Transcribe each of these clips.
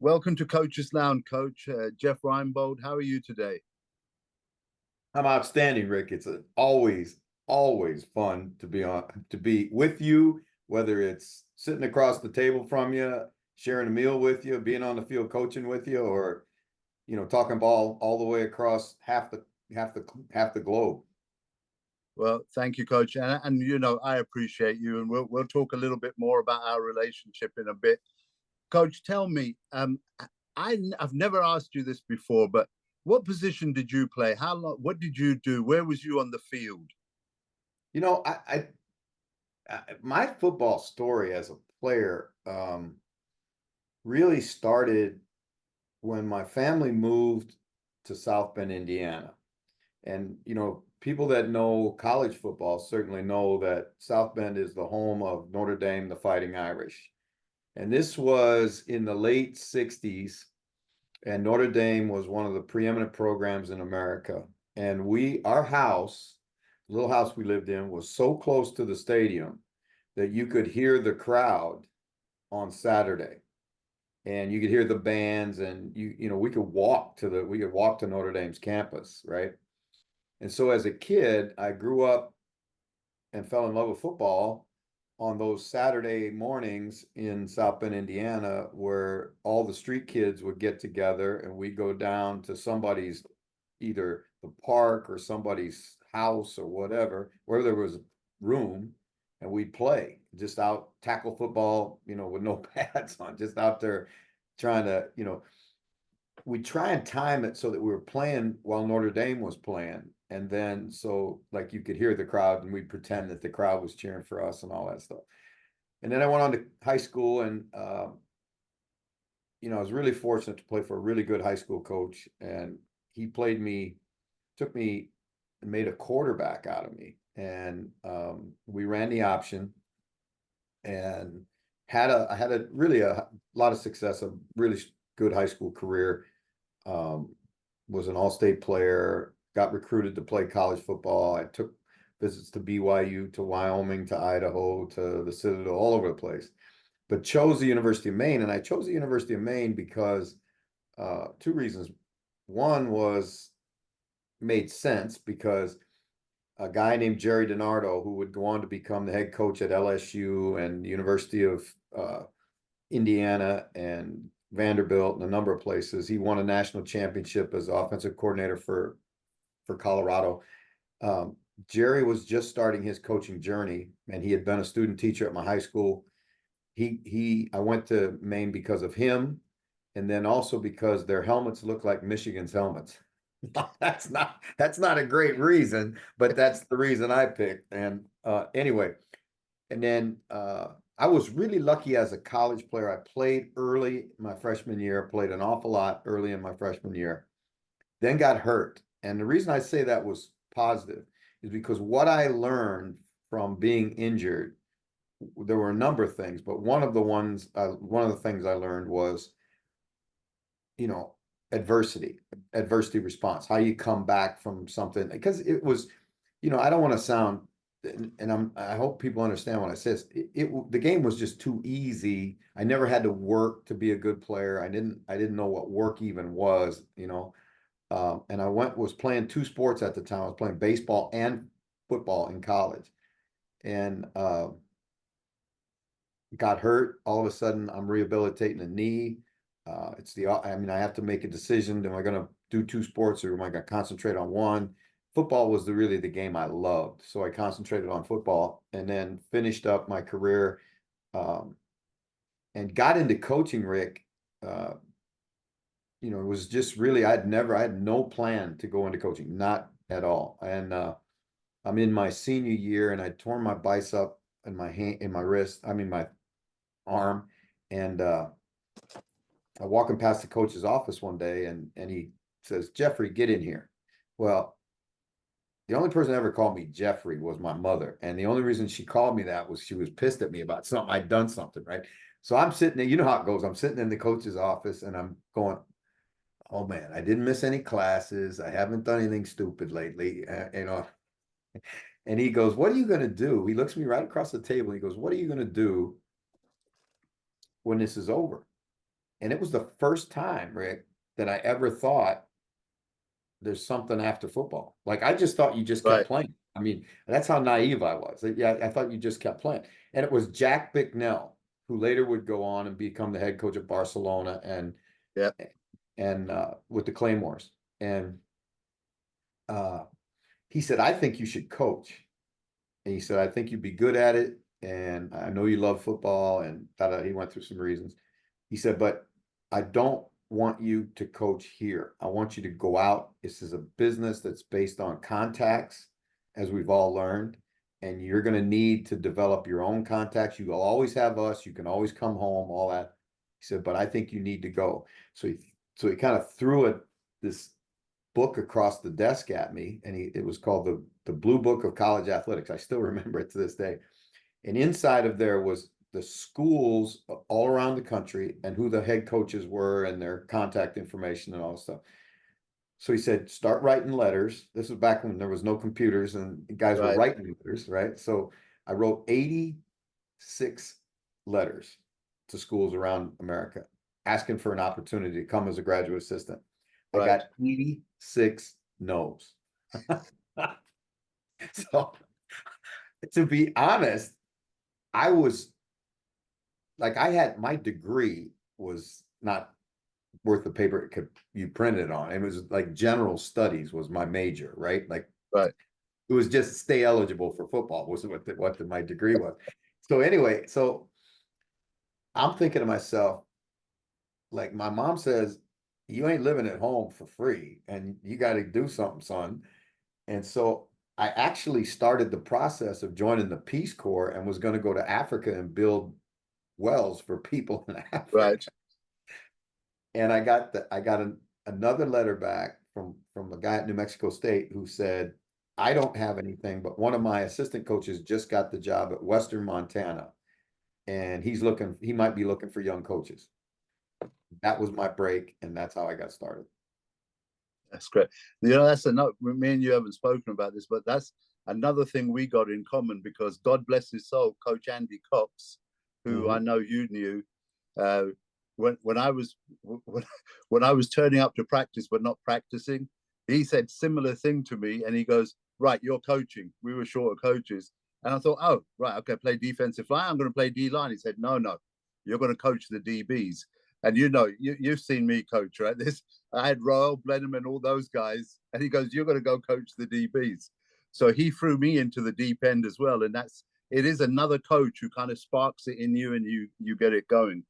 Welcome to Coach's Lounge, Coach Jeff Reinebold. How are you today? I'm outstanding, Rick. It's always fun to be with you, whether it's sitting across the table from you, sharing a meal with you, being on the field coaching with you, or talking ball all the way across half the globe. Well, thank you, Coach, and I appreciate you, and we'll talk a little bit more about our relationship in a bit. Coach, tell me, I've never asked you this before, but what position did you play? How long? What did you do? Where was you on the field? You know, my football story as a player really started when my family moved to South Bend, Indiana. And, people that know college football certainly know that South Bend is the home of Notre Dame, the Fighting Irish. And this was in the late 60s, and Notre Dame was one of the preeminent programs in America. And our house, the little house we lived in, was so close to the stadium that you could hear the crowd on Saturday. And you could hear the bands, and we could walk to Notre Dame's campus, right? And so as a kid, I grew up and fell in love with football on those Saturday mornings in South Bend, Indiana, where all the street kids would get together and we'd go down to somebody's, either the park or somebody's house or whatever, where there was room, and we'd play just out tackle football, with no pads on, just out there trying to, we try and time it so that we were playing while Notre Dame was playing. And then so like you could hear the crowd, and we'd pretend that the crowd was cheering for us and all that stuff. And then I went on to high school, and I was really fortunate to play for a really good high school coach, and he took me and made a quarterback out of me. And we ran the option, and I had a really a lot of success, a really good high school career. Was an all-state player, got recruited to play college football. I took visits to BYU, to Wyoming, to Idaho, to the Citadel, all over the place, but chose the University of Maine. And I chose the University of Maine because two reasons. One was made sense because a guy named Jerry DiNardo, who would go on to become the head coach at LSU and the University of Indiana and Vanderbilt and a number of places. He won a national championship as offensive coordinator for Colorado. Jerry was just starting his coaching journey, and he had been a student teacher at my high school. I went to Maine because of him, and then also because their helmets look like Michigan's helmets. That's not a great reason, but that's the reason I picked. And anyway, and then I was really lucky as a college player. I played early my freshman year, played an awful lot early in my freshman year, then got hurt. And the reason I say that was positive is because what I learned from being injured, there were a number of things, but one of the things I learned was, adversity response, how you come back from something. Because it was, I don't want to sound, and I hope people understand when I say this, the game was just too easy. I never had to work to be a good player. I didn't know what work even was, and I was playing two sports at the time. I was playing baseball and football in college, and got hurt. All of a sudden, I'm rehabilitating a knee. I have to make a decision. Am I going to do two sports, or am I going to concentrate on one? Football was really the game I loved, so I concentrated on football, and then finished up my career, and got into coaching, Rick. It was just really, I had no plan to go into coaching, not at all. And I'm in my senior year, and I torn my bicep in my hand, in my wrist, my arm, and I'm walking past the coach's office one day, and he says, "Jeffrey, get in here." Well, the only person that ever called me Jeffrey was my mother. And the only reason she called me that was she was pissed at me about something. I'd done something, right? So I'm sitting there, you know how it goes. I'm sitting in the coach's office, and I'm going, "Oh man, I didn't miss any classes. I haven't done anything stupid lately." And he goes, "What are you going to do?" He looks me right across the table. He goes, "What are you going to do when this is over?" And it was the first time, Rick, that I ever thought there's something after football. Like I just thought you just kept Right. playing. I mean, that's how naive I was. Yeah, I thought you just kept playing. And it was Jack Bicknell, who later would go on and become the head coach of Barcelona Yeah. and with the Claymores. And uh, he said, I think you should coach. And he said, I think you'd be good at it. And I know you love football. And he went through some reasons. He said, but I don't want you to coach here. I want you to go out. This is a business that's based on contacts, as we've all learned. And you're going to need to develop your own contacts. You will always have us. You can always come home, all that. He said, but I think you need to go. So he kind of threw this book across the desk at me, and it was called the Blue Book of College Athletics. I still remember it to this day. And inside of there was the schools all around the country and who the head coaches were and their contact information and all this stuff. So he said, start writing letters. This was back when there was no computers and guys were Right. writing letters, right? So I wrote 86 letters to schools around America asking for an opportunity to come as a graduate assistant. I Right. got 86 no's. So to be honest, I was like, I had my degree was not worth the paper it could you print it on. It was like general studies was my major, right? Like Right. it was just stay eligible for football was my degree was. So anyway, so I'm thinking to myself, like my mom says, you ain't living at home for free and you got to do something, son. And so I actually started the process of joining the Peace Corps and was going to go to Africa and build wells for people in Right. Africa. And I got another letter back from a guy at New Mexico State who said, I don't have anything, but one of my assistant coaches just got the job at Western Montana. And he might be looking for young coaches. That was my break, and that's how I got started. That's great. You know, that's another. Me and you haven't spoken about this, but that's another thing we got in common because God bless his soul, Coach Andy Cox, who I Mm-hmm. know you knew, uh, when I was when I was turning up to practice but not practicing, he said similar thing to me, and he goes, "Right, you're coaching." We were short of coaches, and I thought, "Oh, right, okay, play defensive line. I'm going to play D line." He said, "No, no, you're going to coach the DBs." And you know, you've seen me coach, right? This I had Royal Blenheim and all those guys, and he goes, "You're going to go coach the DBs." So he threw me into the deep end as well, and it is another coach who kind of sparks it in you, and you get it going.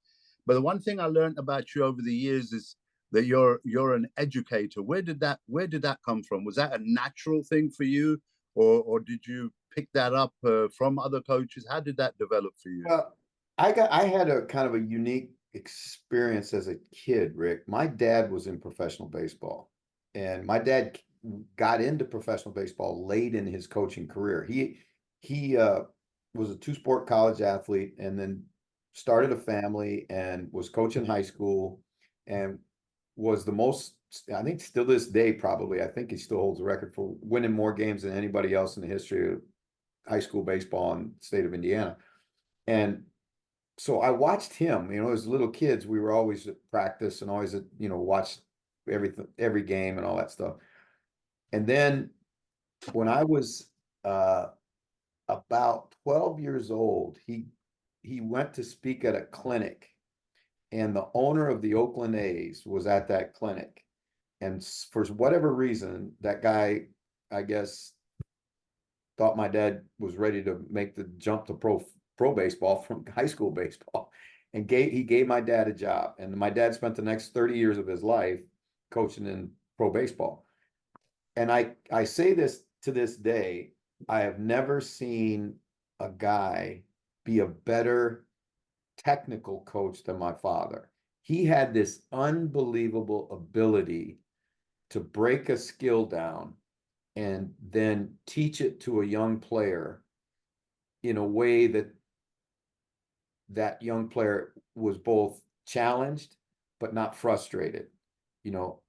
But the one thing I learned about you over the years is that you're an educator. Where did that come from? Was that a natural thing for you, or did you pick that up from other coaches? How did that develop for you? Well, I had a kind of a unique experience as a kid, Rick. My dad was in professional baseball, and my dad got into professional baseball late in his coaching career. He was a two-sport college athlete and then started a family and was coaching high school and was the most, I think still this day probably, I think he still holds the record for winning more games than anybody else in the history of high school baseball in the state of Indiana. And so I watched him, as little kids, we were always at practice and always watched every game and all that stuff. And then when I was about 12 years old, he went to speak at a clinic, and the owner of the Oakland A's was at that clinic. And for whatever reason, that guy, I guess, thought my dad was ready to make the jump to pro baseball from high school baseball, and he gave my dad a job. And my dad spent the next 30 years of his life coaching in pro baseball. And I say this to this day, I have never seen a guy be a better technical coach than my father. He had this unbelievable ability to break a skill down and then teach it to a young player in a way that young player was both challenged but not frustrated,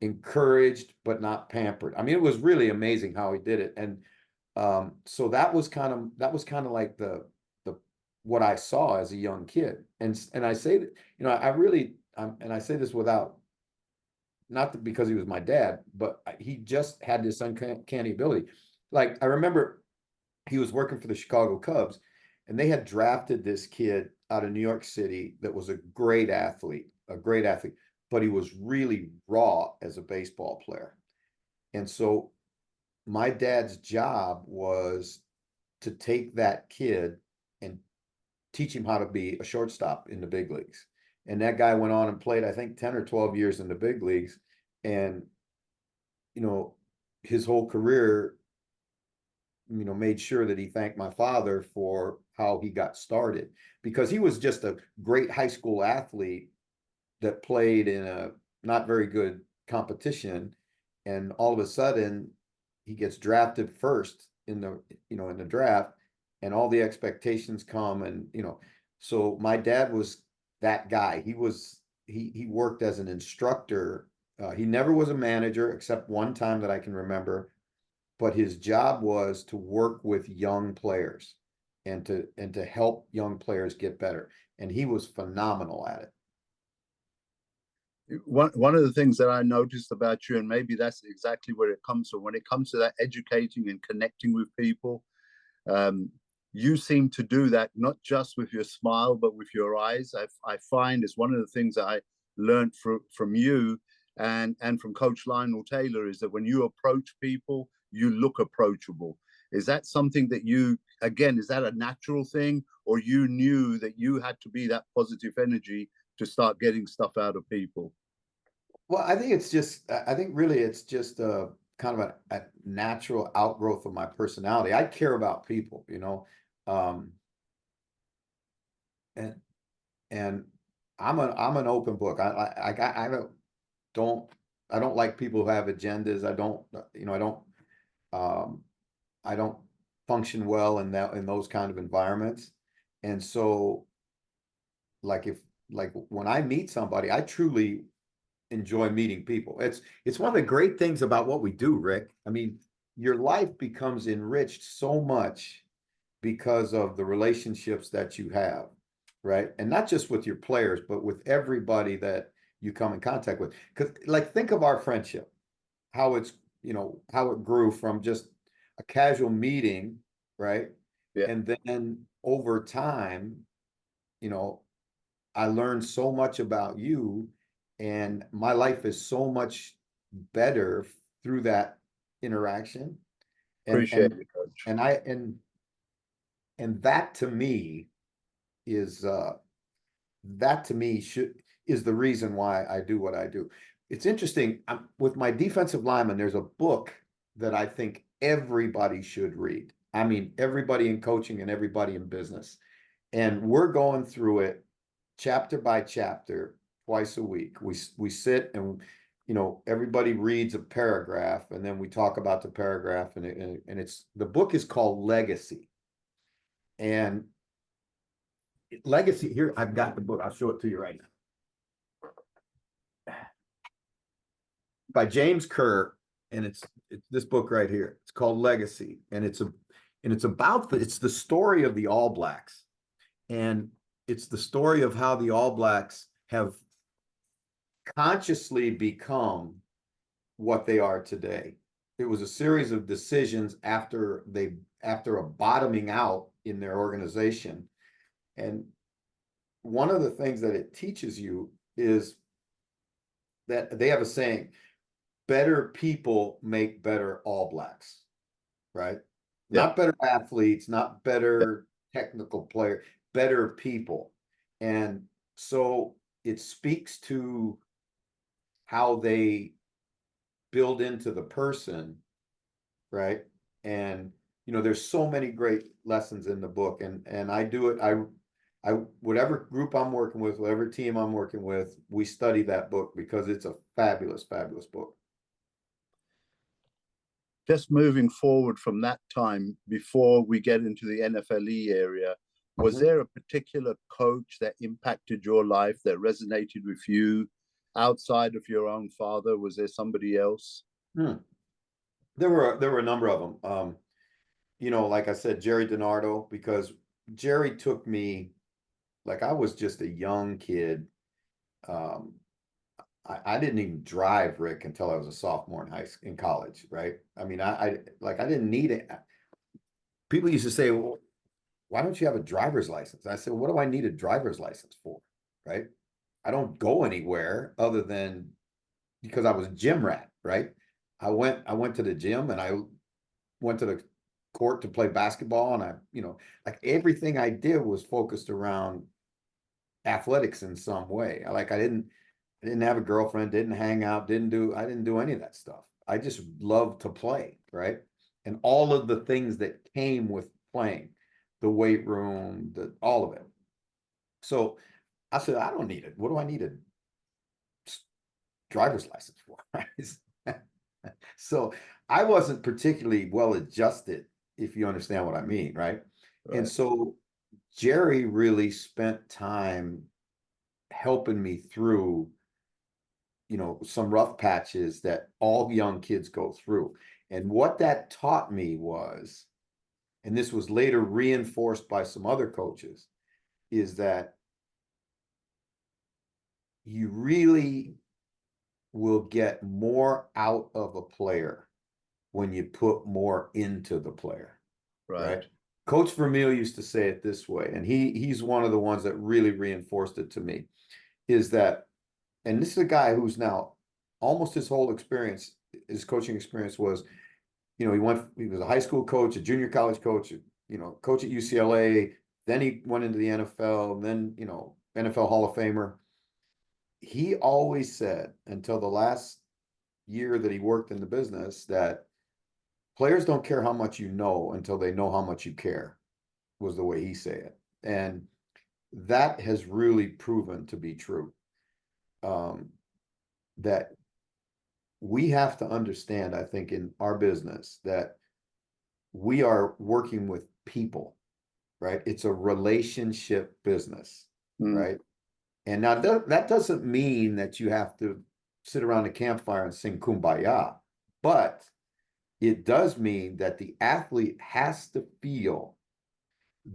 encouraged but not pampered. I mean, it was really amazing how he did it. And so that was kind of like the what I saw as a young kid. And I say that, and I say this without, because he was my dad, but he just had this uncanny ability. Like I remember he was working for the Chicago Cubs, and they had drafted this kid out of New York City that was a great athlete, but he was really raw as a baseball player. And so my dad's job was to take that kid and teach him how to be a shortstop in the big leagues. And that guy went on and played, I think, 10 or 12 years in the big leagues. And, you know, his whole career, you know, made sure that he thanked my father for how he got started, because he was just a great high school athlete that played in a not very good competition. And all of a sudden he gets drafted first in the, you know, in the draft, and all the expectations come. And, you know, so my dad was that guy. He worked as an instructor. He never was a manager except one time that I can remember, but his job was to work with young players and to help young players get better. And he was phenomenal at it. One of the things that I noticed about you, and maybe that's exactly where it comes from, when it comes to that educating and connecting with people, um, you seem to do that not just with your smile, but with your eyes. I find it's one of the things that I learned from you and from Coach Lionel Taylor, is that when you approach people, you look approachable. Is that something that you, again, is that a natural thing, or you knew that you had to be that positive energy to start getting stuff out of people? Well, I think it's just, I think really it's just a kind of a natural outgrowth of my personality. I care about people, you know, um, and and I'm an open book. I don't I don't like people who have agendas. I don't, you know, um, I don't function well in that, in those kind of environments. And so, like if like when I meet somebody, I truly enjoy meeting people. It's one of the great things about what we do, Rick. I mean, your life becomes enriched so much because of the relationships that you have, right? And not just with your players, but with everybody that you come in contact with. Because, like, think of our friendship, how it's, you know, how it grew from just a casual meeting, right? Yeah, And then over time, you know, I learned so much about you, and my life is so much better through that interaction. And appreciate it, Coach. and I and that to me is that to me should is the reason why I do what I do. It's interesting, with my defensive lineman, there's a book that I think everybody should read. I mean, everybody in coaching and everybody in business. And we're going through it chapter by chapter twice a week. We sit and, you know, everybody reads a paragraph, and then we talk about the paragraph, and it's, the book is called Legacy. And Legacy, here I've got the book. I'll show it to you right now. By James Kerr, and it's this book right here. It's called Legacy, and it's about it's the story of the All Blacks. And it's the story of how the All Blacks have consciously become what they are today. It was a series of decisions after a bottoming out in their organization. And one of the things that it teaches you is that they have a saying, better people make better All Blacks, right? Yeah, Not better athletes, not yeah, better technical player, better people. And so it speaks to how they build into the person, right? And, you know, there's so many great lessons in the book, and I do it. I whatever group I'm working with, whatever team I'm working with, we study that book because it's a fabulous, fabulous book. just moving forward from that time, before we get into the NFLE area, was Mhm. there a particular coach that impacted your life, that resonated with you outside of your own father? Was there somebody else? Hmm. There were a number of them. You know, like I said, Jerry DiNardo, because Jerry took me, like I was just a young kid, um, I didn't even drive, Rick, until I was a sophomore in college, right? I mean, I didn't need it. People used to say, well, why don't you have a driver's license? I said, what do I need a driver's license for? Right? I don't go anywhere other than because I was a gym rat, right? I went to the gym and I went to the court to play basketball, and like everything I did was focused around athletics in some way. I didn't have a girlfriend, didn't hang out, I didn't do any of that stuff. I just loved to play, right? And all of the things that came with playing, the weight room, all of it. So I said, I don't need it. What do I need a driver's license for? So I wasn't particularly well adjusted, if you understand what I mean, right? And Right. so Jerry really spent time helping me through, some rough patches that all young kids go through. And what that taught me was, and this was later reinforced by some other coaches, is that you really will get more out of a player when you put more into the player, Right. right? Coach Vermeil used to say it this way, and he's one of the ones that really reinforced it to me, is that, and this is a guy who's now almost his whole experience, his coaching experience was, he was a high school coach, a junior college coach, coach at UCLA, then he went into the NFL, and then, NFL Hall of Famer. He always said until the last year that he worked in the business that players don't care how much you know until they know how much you care, was the way he said it. And that has really proven to be true. That we have to understand, I think, in our business that we are working with people, right? It's a relationship business, Mm. right? And now that doesn't mean that you have to sit around a campfire and sing kumbaya, but it does mean that the athlete has to feel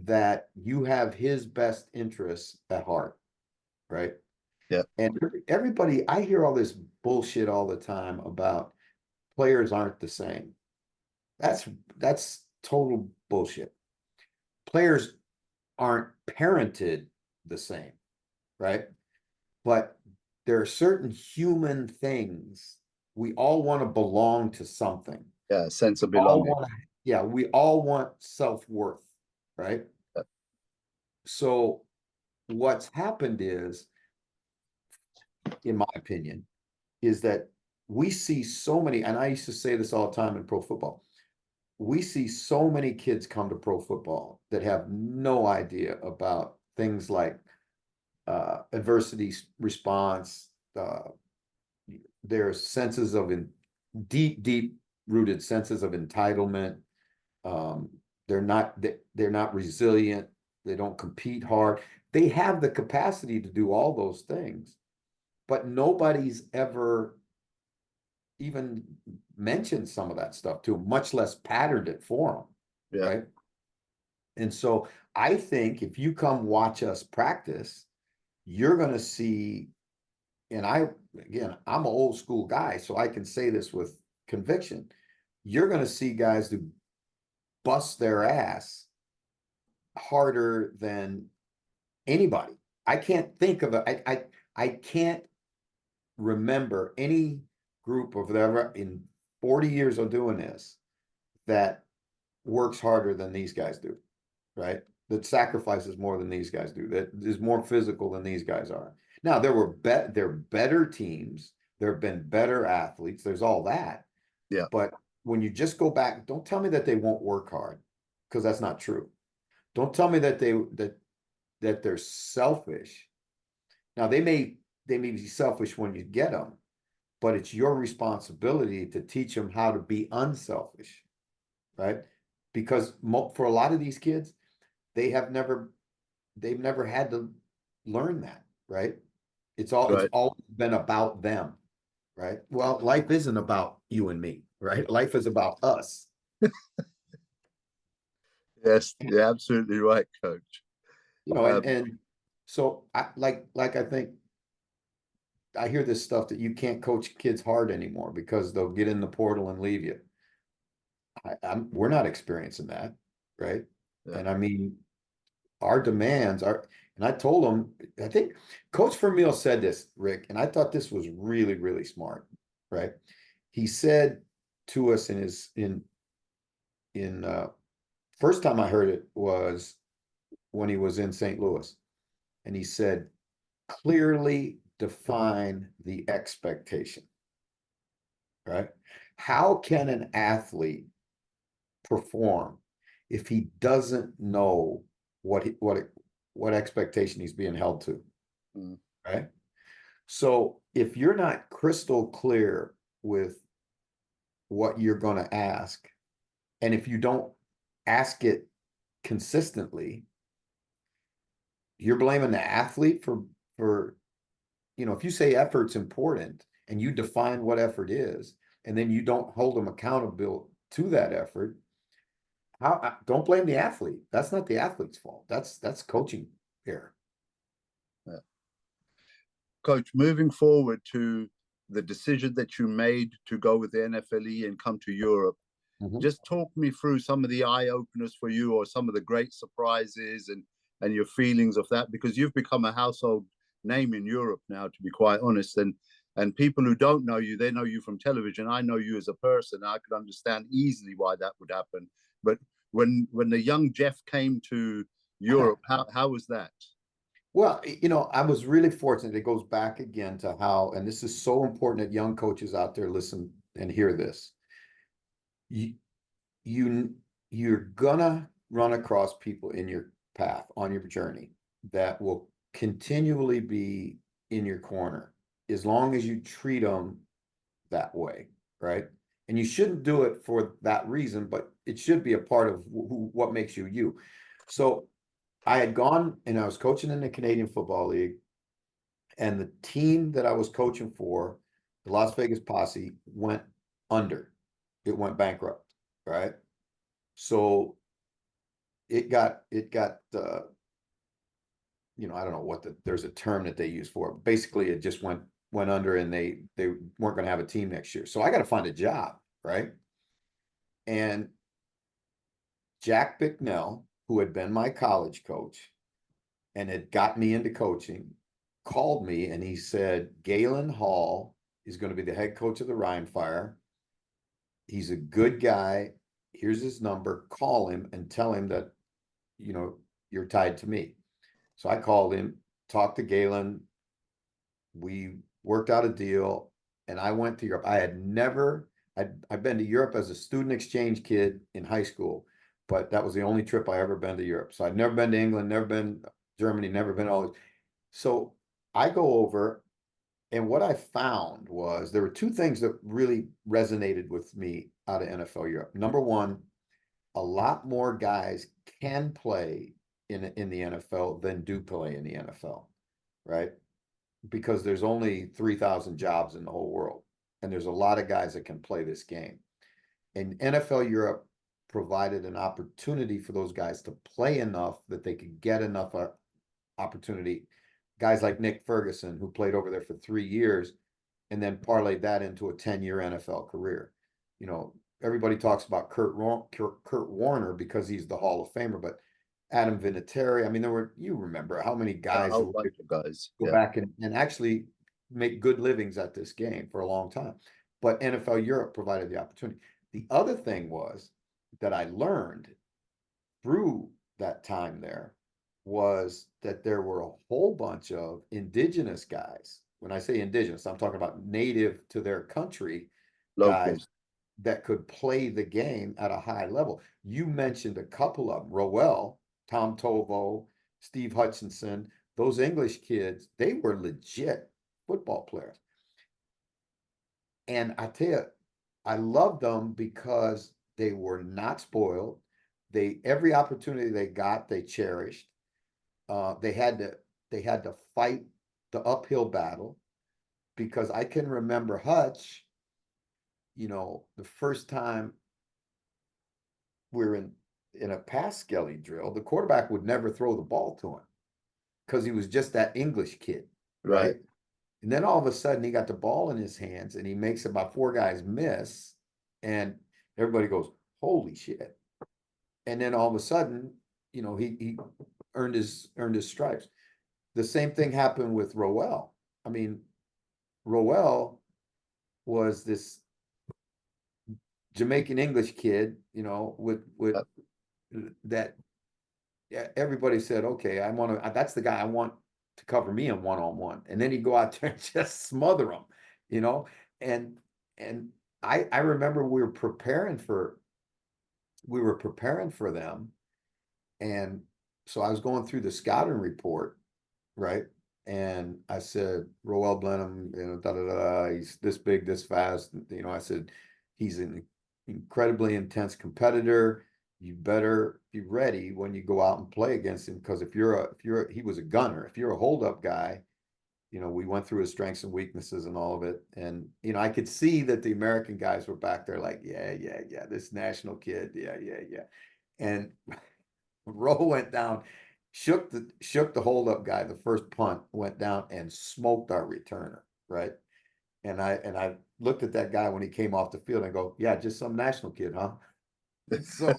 that you have his best interests at heart, right? Yeah. And everybody, I hear all this bullshit all the time about players aren't the same. That's total bullshit. Players aren't parented the same, right? But there are certain human things. We all want to belong to something. Yeah. Sense of All belonging. want to, yeah, we all want self-worth, right? Yeah. So what's happened is, in my opinion, is that we see so many, and I used to say this all the time in pro football, we see so many kids come to pro football that have no idea about things like adversity response, their senses of deep rooted senses of entitlement. Um, they're not resilient. They don't compete hard. They have the capacity to do all those things, but nobody's ever even mentioned some of that stuff to them, much less patterned it for them, Yeah. right? And so I think if you come watch us practice, you're going to see, and I'm an old school guy, so I can say this with conviction. You're going to see guys who bust their ass harder than anybody. I can't think of I can't remember any group of ever in 40 years of doing this that works harder than these guys do, right? That sacrifices more than these guys do, that is more physical than these guys are. Now, there are better teams, there have been better athletes, there's all that. Yeah. But when you just go back, don't tell me that they won't work hard, because that's not true. Don't tell me that they're selfish. Now they may be selfish when you get them, but it's your responsibility to teach them how to be unselfish, right? Because for a lot of these kids, they've never had to learn that, right? It's Right. always been about them, right? Well, life isn't about you and me, right? Life is about us. Yes. You're absolutely right, Coach. And Um, so I think I hear this stuff that you can't coach kids hard anymore because they'll get in the portal and leave you. We're not experiencing that, right? Yeah. And I mean, our demands are, and I told him, I think Coach Vermeil said this, Rick, and I thought this was really, really smart, right? He said to us in first time I heard it was when he was in St. Louis, and he said, clearly define the expectation, right? How can an athlete perform if he doesn't know what expectation he's being held to, Mm. right? So if you're not crystal clear with what you're going to ask, and if you don't ask it consistently, you're blaming the athlete for if you say effort's important and you define what effort is, and then you don't hold them accountable to that effort, don't blame the athlete. That's not the athlete's fault. That's coaching error. Yeah. Coach, moving forward to the decision that you made to go with the NFLE and come to Europe, just talk me through some of the eye openers for you, or some of the great surprises and your feelings of that, because you've become a household name in Europe now, to be quite honest. And people who don't know you, they know you from television. I know you as a person. I could understand easily why that would happen. But when the young Jeff came to Europe, how was that? Well, I was really fortunate. It goes back again to how, and this is so important that young coaches out there listen and hear this. You, you're gonna run across people in your path on your journey that will continually be in your corner as long as you treat them that way, right? And you shouldn't do it for that reason, but it should be a part of what makes you you. So I had gone and I was coaching in the Canadian Football League, and the team that I was coaching for, the Las Vegas Posse, went under. It went bankrupt, right? So it got I don't know there's a term that they use for it. Basically, it just went under, and they weren't going to have a team next year. So I got to find a job, right? And Jack Bicknell, who had been my college coach and had got me into coaching, called me and he said, Galen Hall is going to be the head coach of the Rhine Fire. He's a good guy. Here's his number. Call him and tell him that, you're tied to me. So I called him, talked to Galen. We worked out a deal, and I went to Europe. I've been to Europe as a student exchange kid in high school, but that was the only trip I ever been to Europe. So I'd never been to England, never been to Germany, never been all this. So I go over, and what I found was there were two things that really resonated with me out of NFL Europe. Number one, a lot more guys can play in the NFL than do play in the NFL, right? Because there's only 3,000 jobs in the whole world, and there's a lot of guys that can play this game. And NFL Europe provided an opportunity for those guys to play enough that they could get enough opportunity. Guys like Nick Ferguson, who played over there for 3 years and then parlayed that into a 10-year NFL career. Everybody talks about Kurt Warner because he's the Hall of Famer, but Adam Vinatieri, I mean, you remember how many A guys whole who bunch of guys. go Yeah. back and actually make good livings at this game for a long time. But NFL Europe provided the opportunity. The other thing was that I learned through that time there was that there were a whole bunch of indigenous guys. When I say indigenous, I'm talking about native to their country guys Locals. that could play the game at a high level. You mentioned a couple of them, Roel, Tom Tovo, Steve Hutchinson, those English kids, they were legit football players. And I tell you, I loved them because they were not spoiled. Every opportunity they got, they cherished. They had to fight the uphill battle, because I can remember Hutch, the first time we were in a pass skelly drill, the quarterback would never throw the ball to him because he was just that English kid, Right. right? And then all of a sudden he got the ball in his hands and he makes about 4 guys miss. And everybody goes, holy shit. And then all of a sudden, he earned his stripes. The same thing happened with Roel. I mean, Roel was this Jamaican English kid, with that everybody said, okay, that's the guy I want to cover me in one-on-one. And then he'd go out there and just smother them, and I remember we were preparing for them. And so I was going through the scouting report, right? And I said, Roel Blenheim, da da da, he's this big, this fast. I said, he's an incredibly intense competitor. You better be ready when you go out and play against him, because he was a gunner. If you're a hold-up guy, we went through his strengths and weaknesses and all of it. And, I could see that the American guys were back there like, yeah, this national kid, yeah. And Roe went down, shook the hold-up guy. The first punt went down and smoked our returner, right? And I looked at that guy when he came off the field and go, yeah, just some national kid, huh? So,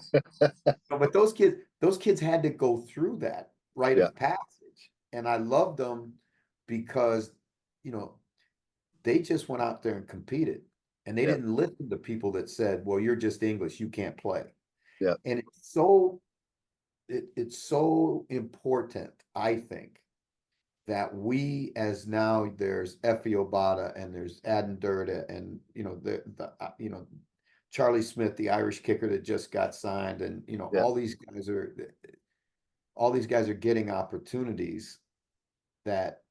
but those kids had to go through that rite of passage, and I loved them because, they just went out there and competed, and they didn't listen to people that said, well, you're just English, you can't play. Yeah. And it's so important, I think, that we, as now there's Effie Obata and there's Aden Durda and Charlie Smith, the Irish kicker that just got signed, and all these guys are getting opportunities. That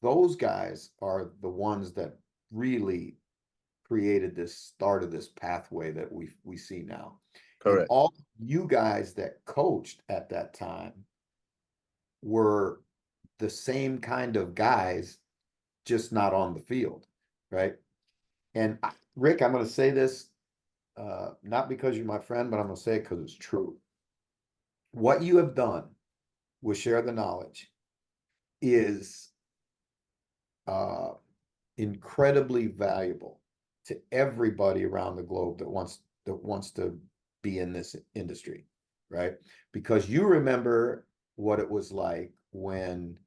those guys are the ones that really created this start of this pathway that we see now. Correct. And all you guys that coached at that time were the same kind of guys, just not on the field, right? And Rick, I'm going to say this, not because you're my friend, but I'm going to say it because it's true. What you have done with Share the Knowledge is incredibly valuable to everybody around the globe that wants to be in this industry, right? Because you remember what it was like when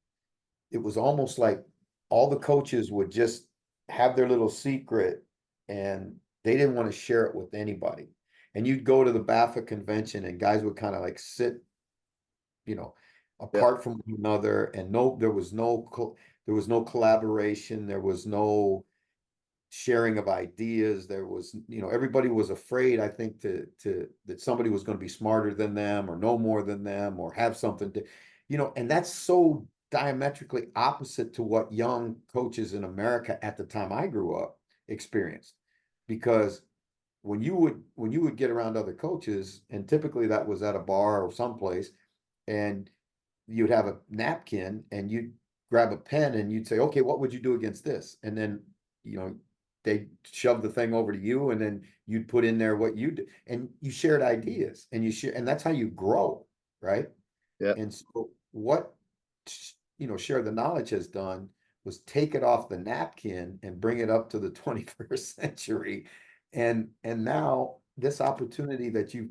it was almost like all the coaches would just have their little secret and they didn't want to share it with anybody. And you'd go to the BAFA convention and guys would kind of like sit, apart from one another, and there was no collaboration, there was no sharing of ideas. There was, everybody was afraid, I think, that somebody was going to be smarter than them or know more than them or have something to, and that's so diametrically opposite to what young coaches in America at the time I grew up experienced. Because when you would get around other coaches, and typically that was at a bar or someplace, and you'd have a napkin and you'd grab a pen and you'd say, okay, what would you do against this? And then, they shove the thing over to you, and then you'd put in there what you do, and you shared ideas, and and that's how you grow, right? Yeah. And so what, Share the Knowledge has done was take it off the napkin and bring it up to the 21st century. And now this opportunity that you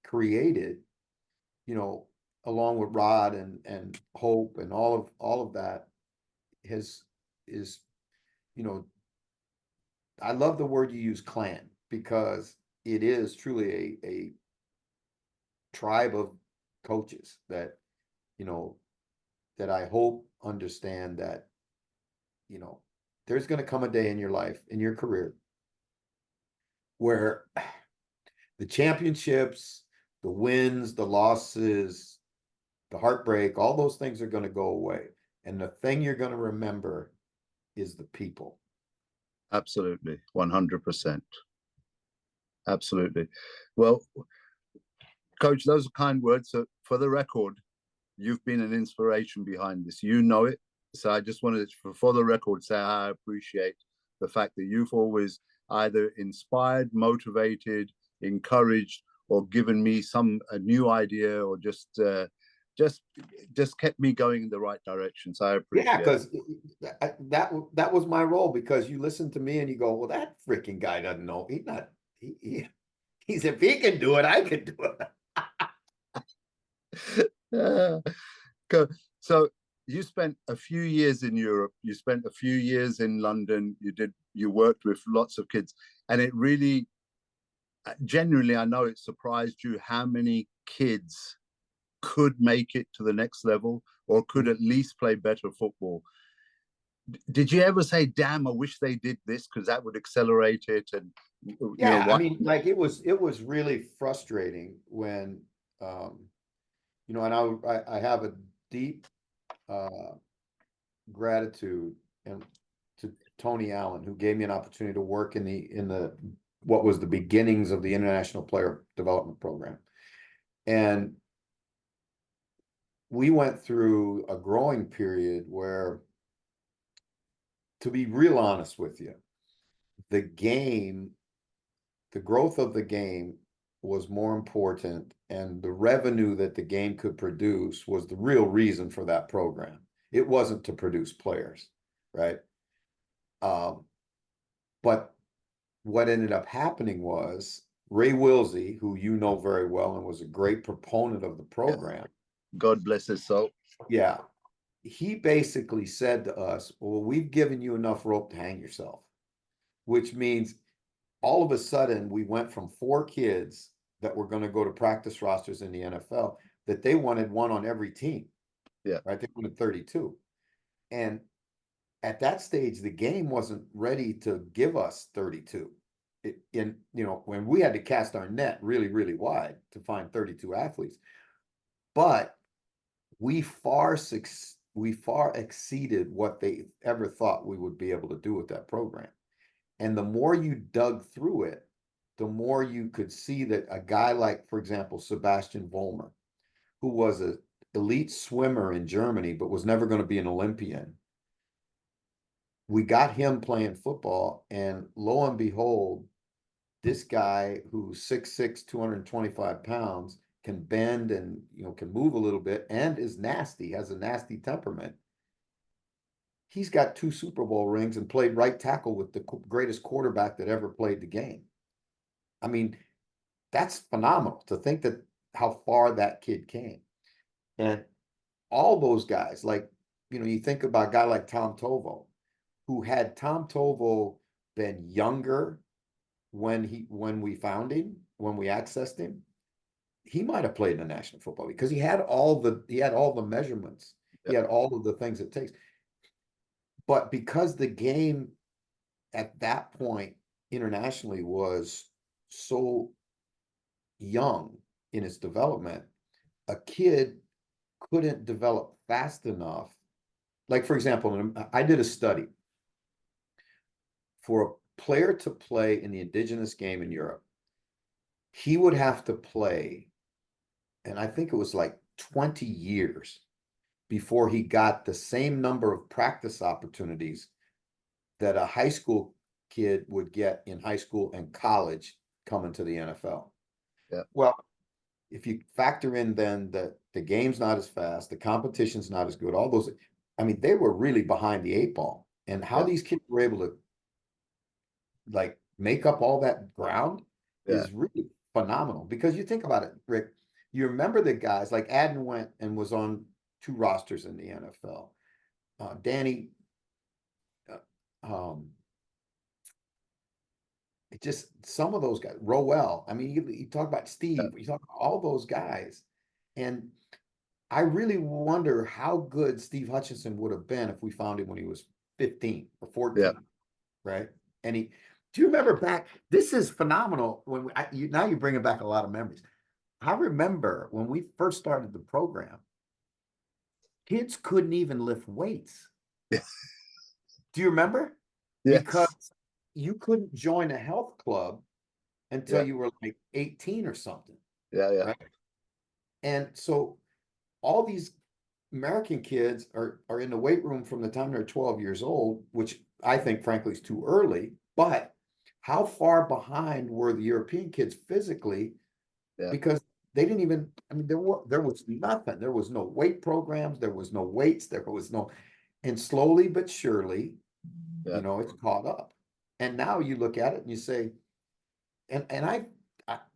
created, along with Rod and Hope and all of that is, I love the word you use, clan, because it is truly a tribe of coaches that, that I hope understand that, there's going to come a day in your life, in your career, where the championships, the wins, the losses, the heartbreak, all those things are going to go away. And the thing you're going to remember is the people. Absolutely. 100%. Absolutely. Well, Coach, those are kind words. So for the record, you've been an inspiration behind this. You know it. So I just wanted to, for the record, say I appreciate the fact that you've always either inspired, motivated, encouraged, or given me a new idea, or just just kept me going in the right direction. So I Yeah, appreciate it. because that was my role, because you listen to me and you go, well, that freaking guy doesn't know. He's if he can do it, I can do it. Yeah. So you spent a few years in Europe, you spent a few years in London, you worked with lots of kids, and it really, genuinely, I know it surprised you how many kids could make it to the next level or could at least play better football. Did you ever say, damn, I wish they did this because that would accelerate it? And Yeah, I what? mean, like it was really frustrating when and I have a deep gratitude and to Tony Allen, who gave me an opportunity to work in the what was the beginnings of the International Player Development Program. And we went through a growing period where, to be real honest with you, the growth of the game was more important, and the revenue that the game could produce was the real reason for that program. It wasn't to produce players, right? But what ended up happening was Ray Wilsey, who you know very well and was a great proponent of the program. God bless his soul. Yeah. He basically said to us, well, we've given you enough rope to hang yourself, which means all of a sudden we went from 4 kids that were going to go to practice rosters in the NFL that they wanted one on every team. Yeah. Right. They wanted 32. And at that stage, the game wasn't ready to give us 32. When we had to cast our net really, really wide to find 32 athletes, but we far exceeded what they ever thought we would be able to do with that program. And the more you dug through it, the more you could see that a guy like, for example, Sebastian Vollmer, who was an elite swimmer in Germany, but was never going to be an Olympian. We got him playing football, and lo and behold, this guy who's 6'6", 225 pounds, can bend and can move a little bit and is nasty, has a nasty temperament. He's got 2 Super Bowl rings and played right tackle with the greatest quarterback that ever played the game. I mean, that's phenomenal to think that how far that kid came. And all those guys, like, you think about a guy like Tom Tovo, who had Tom Tovo been younger when we found him, when we accessed him, he might have played in the National Football League because he had all the measurements. He had all of the things it takes. But because the game at that point internationally was so young in its development, a kid couldn't develop fast enough. Like, for example, I did a study for a player to play in the indigenous game in Europe. He would have to play, and I think it was like 20 years before he got the same number of practice opportunities that a high school kid would get in high school and college coming to the NFL. Yeah. Well, if you factor in then that the game's not as fast, the competition's not as good, all those, I mean, they were really behind the 8 ball. And how these kids were able to like make up all that ground is really phenomenal. Because you think about it, Rick, you remember the guys like Adden went and was on 2 rosters in the NFL. Danny, it just some of those guys, Roel. I mean, you talk about Steve, you talk about all those guys, and I really wonder how good Steve Hutchinson would have been if we found him when he was 15 or 14, right? And do you remember back? This is phenomenal. When now you're bringing back a lot of memories. I remember when we first started the program, kids couldn't even lift weights. Yeah. Do you remember? Yes. Because you couldn't join a health club until you were like 18 or something. Yeah. Right? And so all these American kids are in the weight room from the time they're 12 years old, which I think, frankly, is too early. But how far behind were the European kids physically? Yeah. Because they didn't even, I mean, there was nothing. There was no weight programs, there was no weights, there was no, and slowly but surely, Yeah. it's caught up. And now you look at it and you say, and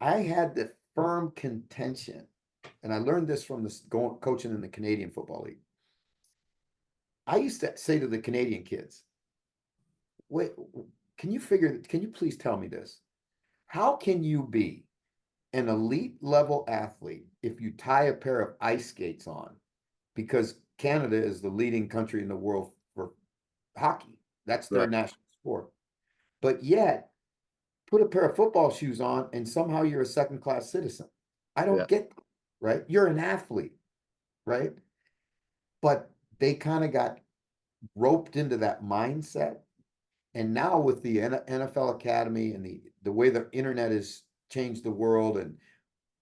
I had the firm contention, and I learned this from this coaching in the Canadian Football League. I used to say to the Canadian kids, wait, can you please tell me this? How can you be an elite level athlete if you tie a pair of ice skates on? Because Canada is the leading country in the world for hockey. That's their Right. national sport. But yet, put a pair of football shoes on and somehow you're a second-class citizen. I don't Yeah. get that, right? You're an athlete, right? But they kind of got roped into that mindset. And now with the NFL Academy and the way the internet has changed the world, and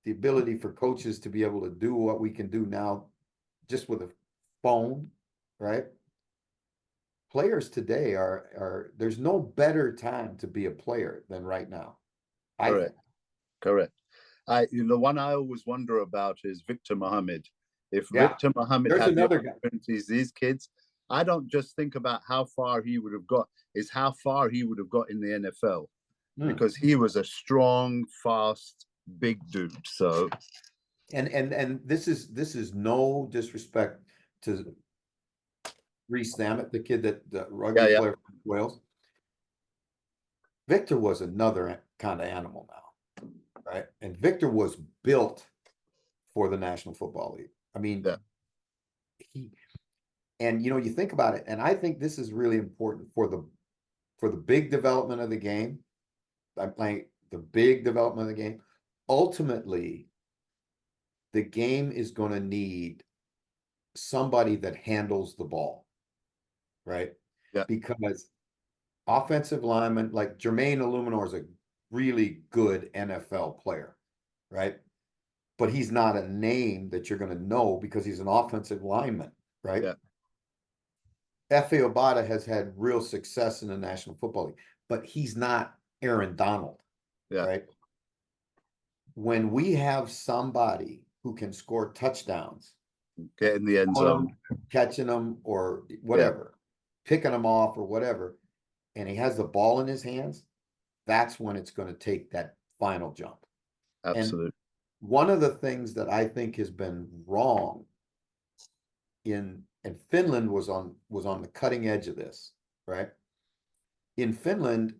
the ability for coaches to be able to do what we can do now just with a phone, right? Players today there's no better time to be a player than right now, I Correct. think. Correct. The one I always wonder about is Victor Mohammed. If Yeah. Victor Mohammed There's had the another guy. opportunities, these kids, I don't just think about how far he would have got, is how far he would have got in the NFL, because he was a strong, fast, big dude. So, And this is no disrespect to Reese Thamet, the kid the rugby yeah. player from Wales. Victor was another kind of animal now, right? And Victor was built for the National Football League. I mean, Yeah. you think about it, and I think this is really important for the big development of the game. I'm playing the big development of the game. Ultimately, the game is going to need somebody that handles the ball, right? Yeah. Because offensive lineman like Jermaine Illuminor is a really good NFL player, right? But he's not a name that you're going to know because he's an offensive lineman, right? Yeah. Efe Obada has had real success in the National Football League, but he's not Aaron Donald, Yeah. right? When we have somebody who can score touchdowns, Get in the end zone, catching them or whatever, picking them off or whatever, and he has the ball in his hands, that's when it's going to take that final jump. Absolutely. And one of the things that I think has been wrong and Finland was on the cutting edge of this, right? In Finland,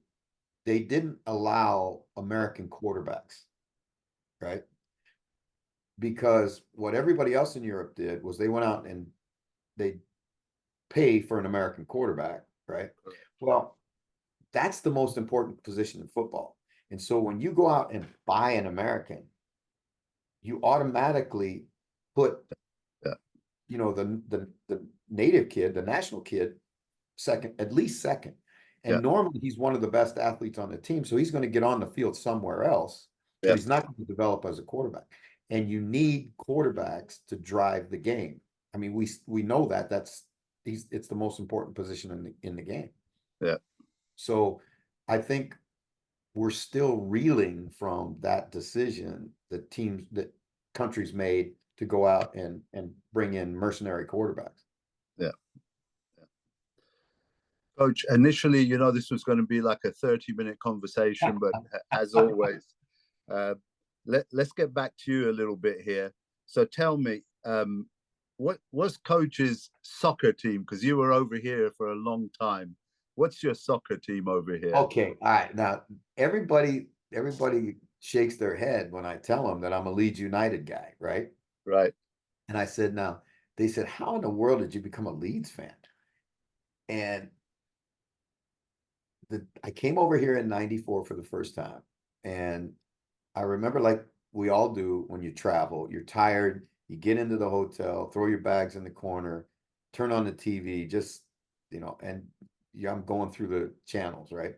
they didn't allow American quarterbacks, right? Because what everybody else in Europe did was they went out and they pay for an American quarterback, right? Well, that's the most important position in football. And so when you go out and buy an American, you automatically put the native kid, the national kid, second, at least second. And normally he's one of the best athletes on the team. So he's going to get on the field somewhere else, but he's not going to develop as a quarterback. And you need quarterbacks to drive the game. I mean, we know that it's the most important position in the game. Yeah. So I think we're still reeling from that decision that countries made to go out and bring in mercenary quarterbacks. Yeah. Coach, initially, this was going to be like a 30-minute conversation, but as always, let's get back to you a little bit here. So tell me, what was Coach's soccer team? Because you were over here for a long time. What's your soccer team over here? Okay, all right. Now, everybody shakes their head when I tell them that I'm a Leeds United guy, right? Right. And I said, now, they said, how in the world did you become a Leeds fan? And I came over here in 94 for the first time. And I remember, like we all do when you travel, you're tired, you get into the hotel, throw your bags in the corner, turn on the TV, just, and I'm going through the channels, right?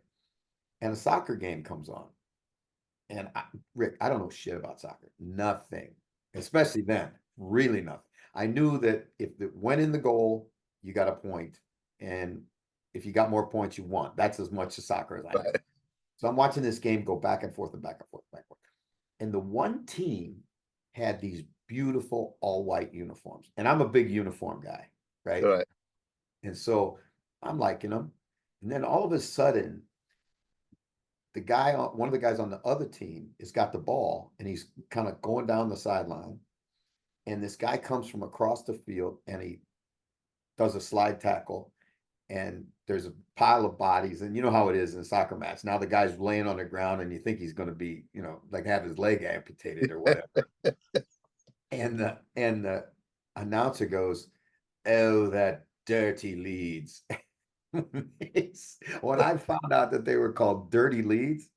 And a soccer game comes on. And Rick, I don't know shit about soccer. Nothing. Especially then. Really nothing. I knew that if it went in the goal, you got a point. And if you got more points, you won. That's as much as soccer as I know. So I'm watching this game go back and forth and back and forth, back and forth. And the one team had these beautiful all white uniforms. And I'm a big uniform guy, right? Right. And so I'm liking them. And then all of a sudden, one of the guys on the other team has got the ball and he's kind of going down the sideline. And this guy comes from across the field and he does a slide tackle. And there's a pile of bodies. And you know how it is in a soccer match. Now the guy's laying on the ground and you think he's going to be, like have his leg amputated or whatever. And the announcer goes, "Oh, that dirty Leeds." When I found out that they were called Dirty Leeds,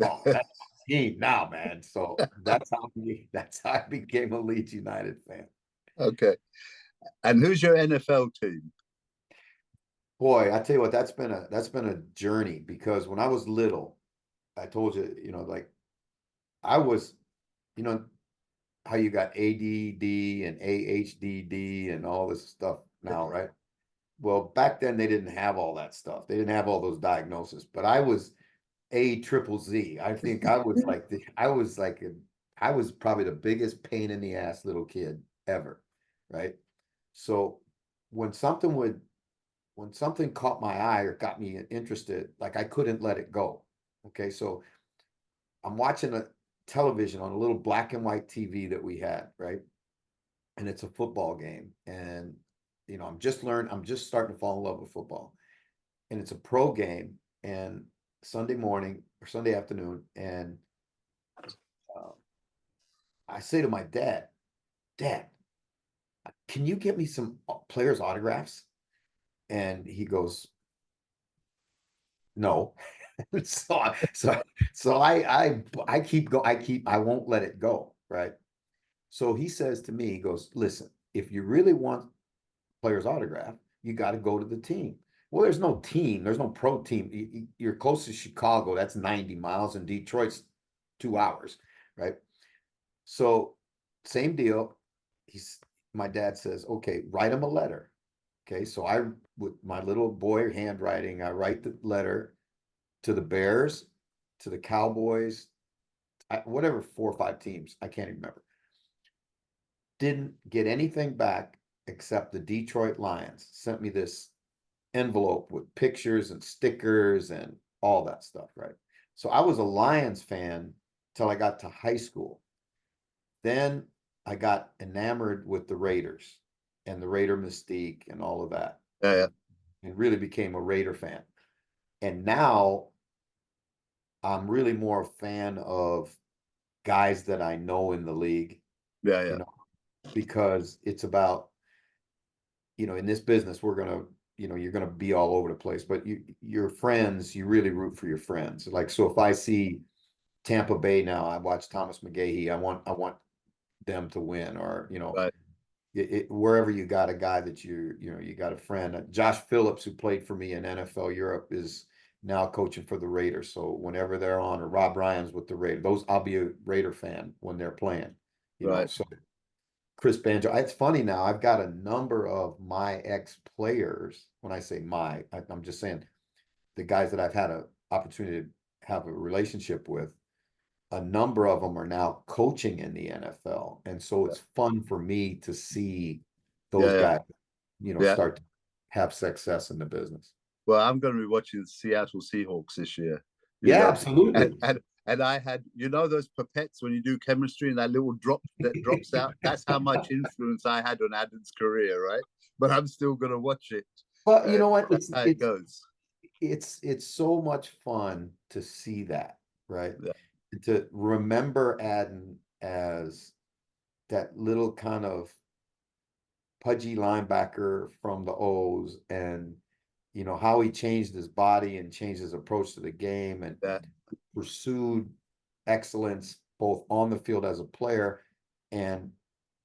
oh, that's my team now, man. So that's how I became a Leeds United fan. Okay. And who's your NFL team? Boy, I tell you what, that's been a journey because when I was little, I told you, like I was, you know, how you got ADD and AHDD and all this stuff now, right? Well, back then they didn't have all that stuff. They didn't have all those diagnoses, but I was A triple Z. I think I was probably the biggest pain in the ass little kid ever, right? So when something would when something caught my eye or got me interested, like I couldn't let it go. Okay, so I'm watching a television on a little black and white TV that we had, right? And it's a football game, and I'm just starting to fall in love with football, and it's a pro game, and Sunday morning or Sunday afternoon, and uh, I say to my dad, "Dad, can you get me some players' autographs?" And he goes, "No." so so so I won't let it go, right? So he says to me, he goes, "Listen, if you really want player's autograph, you got to go to the team." Well, there's no team, there's no pro team. You're close to Chicago, that's 90 miles, and Detroit's 2 hours, right? So same deal. He's My dad says, "Okay, write him a letter." Okay, so with my little boy handwriting, I write the letter to the Bears, to the Cowboys, whatever 4 or 5 teams, I can't even remember. Didn't get anything back except the Detroit Lions sent me this envelope with pictures and stickers and all that stuff, right? So I was a Lions fan till I got to high school. Then I got enamored with the Raiders and the Raider mystique and all of that, Yeah, and really became a Raider fan. And now I'm really more a fan of guys that I know in the league, yeah, you yeah, know, because it's about, in this business, you're gonna be all over the place, but your friends, you really root for your friends. Like, so if I see Tampa Bay now, I watch Thomas McGahee, I want them to win, or, right, wherever you got a guy that you got a friend. Josh Phillips, who played for me in NFL Europe, is now coaching for the Raiders. So whenever they're on, or Rob Ryan's with the Raiders, I'll be a Raider fan when they're playing. right, So Chris Banjo. It's funny now. I've got a number of my ex players. When I say I'm just saying the guys that I've had an opportunity to have a relationship with. A number of them are now coaching in the NFL, and so it's fun for me to see those yeah, yeah, guys, yeah. start to have success in the business. Well, I'm going to be watching the Seattle Seahawks this year. You Yeah, know, and absolutely. and and I had, those pipettes when you do chemistry and that little drop that drops out. That's how much influence I had on Adam's career, right? But I'm still going to watch it. But you know what? That's how it goes. It's so much fun to see that, right? Yeah, To remember Adden as that little kind of pudgy linebacker from the O's, and how he changed his body and changed his approach to the game, and yeah, pursued excellence both on the field as a player, and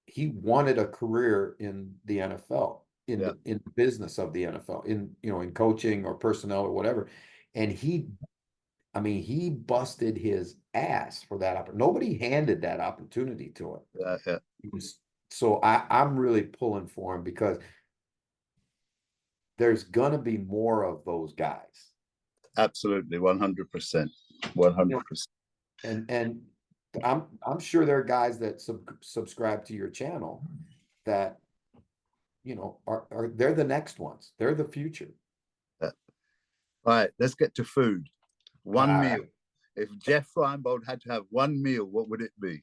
he wanted a career in the NFL, yeah, in the business of the NFL, in coaching or personnel or whatever. And he busted his ass for that opportunity. Nobody handed that opportunity to him. yeah, yeah. So I'm really pulling for him because there's gonna be more of those guys. Absolutely, 100%, 100%. And I'm sure there are guys that subscribe to your channel that, you know, are they're the next ones. They're the future. All right, let's get to food. One Uh, meal. If Jeff Reinebold had to have one meal, what would it be?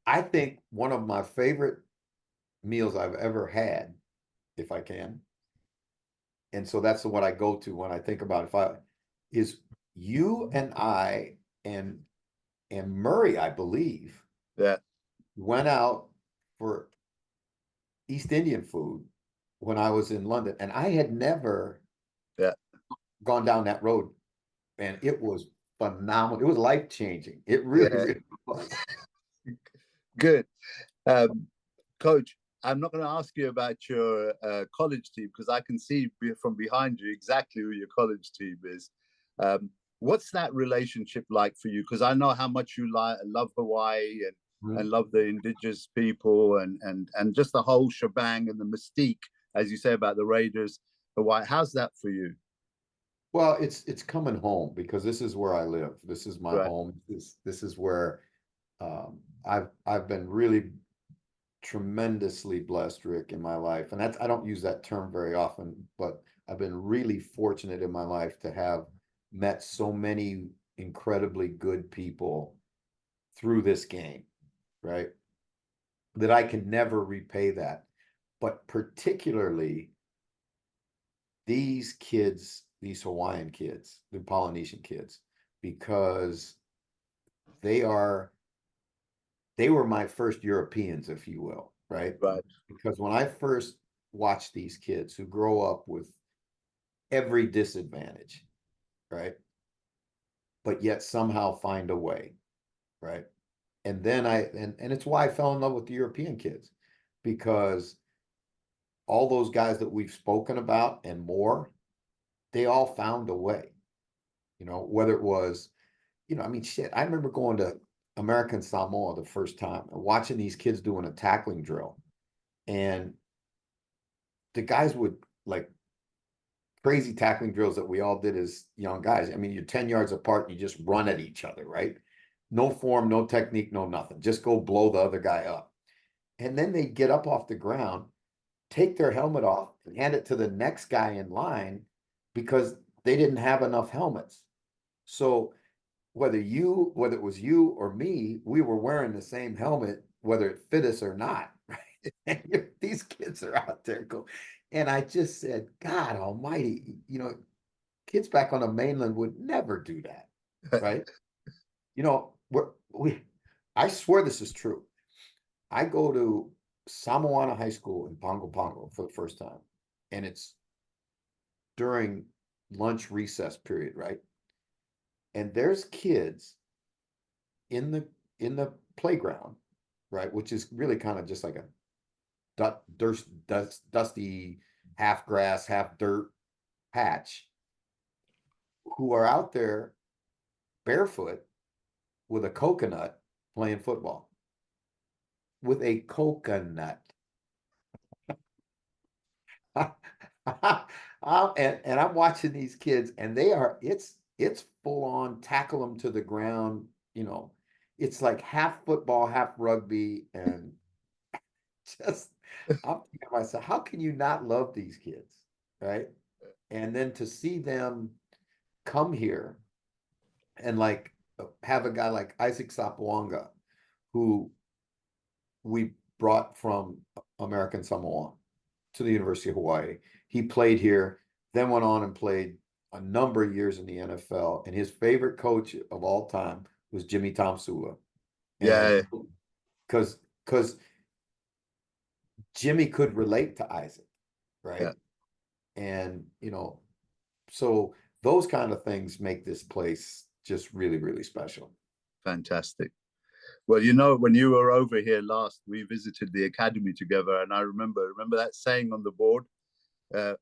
I think one of my favorite meals I've ever had, if I can, and so that's what I go to when I think about if I is you and I and Murray, I believe, Yeah, went out for East Indian food when I was in London, and I had never yeah, gone down that road, and it was phenomenal. It was life changing. It really, yeah. really was. Good. Um, Coach, I'm not going to ask you about your college team because I can see from behind you exactly who your college team is. Um, what's that relationship like for you? Because I know how much you love Hawaii and love the indigenous people and just the whole shebang and the mystique, as you say about the Raiders, Hawaii. How's that for you? Well, it's coming home because this is where I live. This is my Right, home. This is where I've been really tremendously blessed, Rick, in my life. And that's, I don't use that term very often, but I've been really fortunate in my life to have met so many incredibly good people through this game, right? That I can never repay that. But particularly these kids, these Hawaiian kids, the Polynesian kids, because they are they were my first Europeans, if you will, right? right, Because when I first watched these kids who grow up with every disadvantage, right? But yet somehow find a way, right? And then and it's why I fell in love with the European kids, because all those guys that we've spoken about and more, they all found a way, you know, whether it was, you know, I mean, shit, I remember going to American Samoa the first time and watching these kids doing a tackling drill. And the guys would like crazy tackling drills that we all did as young guys. I mean, you're 10 yards apart and you just run at each other, right? No form, no technique, no nothing. Just go blow the other guy up. And then they get up off the ground, take their helmet off, and hand it to the next guy in line because they didn't have enough helmets. So whether it was you or me, we were wearing the same helmet, whether it fit us or not, right? And these kids are out there go, and I just said, God Almighty, you know, kids back on the mainland would never do that, right? You know, I swear this is true. I go to Samoana High School in Pongo Pongo for the first time, and it's during lunch recess period, right? And there's kids in the playground, right, which is really kind of just like a dusty half grass, half dirt patch, who are out there barefoot with a coconut playing football with a coconut. And I'm watching these kids, and it's full on tackle them to the ground. You know, it's like half football, half rugby, and just I'm thinking to myself, how can you not love these kids, right? And then to see them come here and like have a guy like Isaac Sapawanga, who we brought from American Samoa to the University of Hawaii. He played here, then went on and played a number of years in the NFL. And his favorite coach of all time was Jimmy Tomsula. And yeah, because Jimmy could relate to Isaac, right? yeah. And you know, so those kind of things make this place just really, really special. Fantastic. Well, you know, when you were over here last, we visited the academy together, and I remember that saying on the board,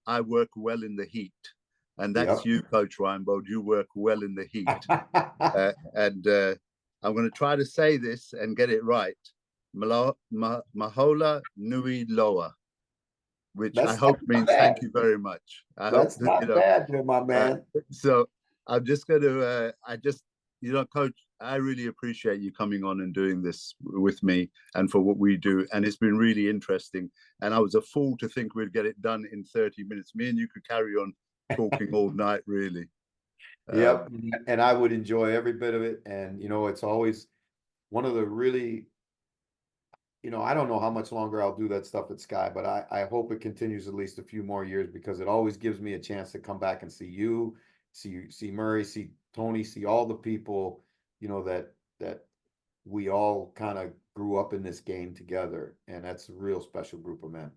"I work well in the heat," and that's Yep. you, Coach Reinebold. You work well in the heat, and I'm going to try to say this and get it right. Mahola nui loa, which I That's hope not means thank bad. you very much. I hope That's that, not bad there, my man. so I'm just going to, I just, Coach, I really appreciate you coming on and doing this with me and for what we do. And it's been really interesting. And I was a fool to think we'd get it done in 30 minutes. Me and you could carry on talking all night, really. Yep, and I would enjoy every bit of it. And it's always one of the really, I don't know how much longer I'll do that stuff at Sky, but I hope it continues at least a few more years, because it always gives me a chance to come back and see you, see Murray, see Tony, see all the people, that we all kind of grew up in this game together, and that's a real special group of men.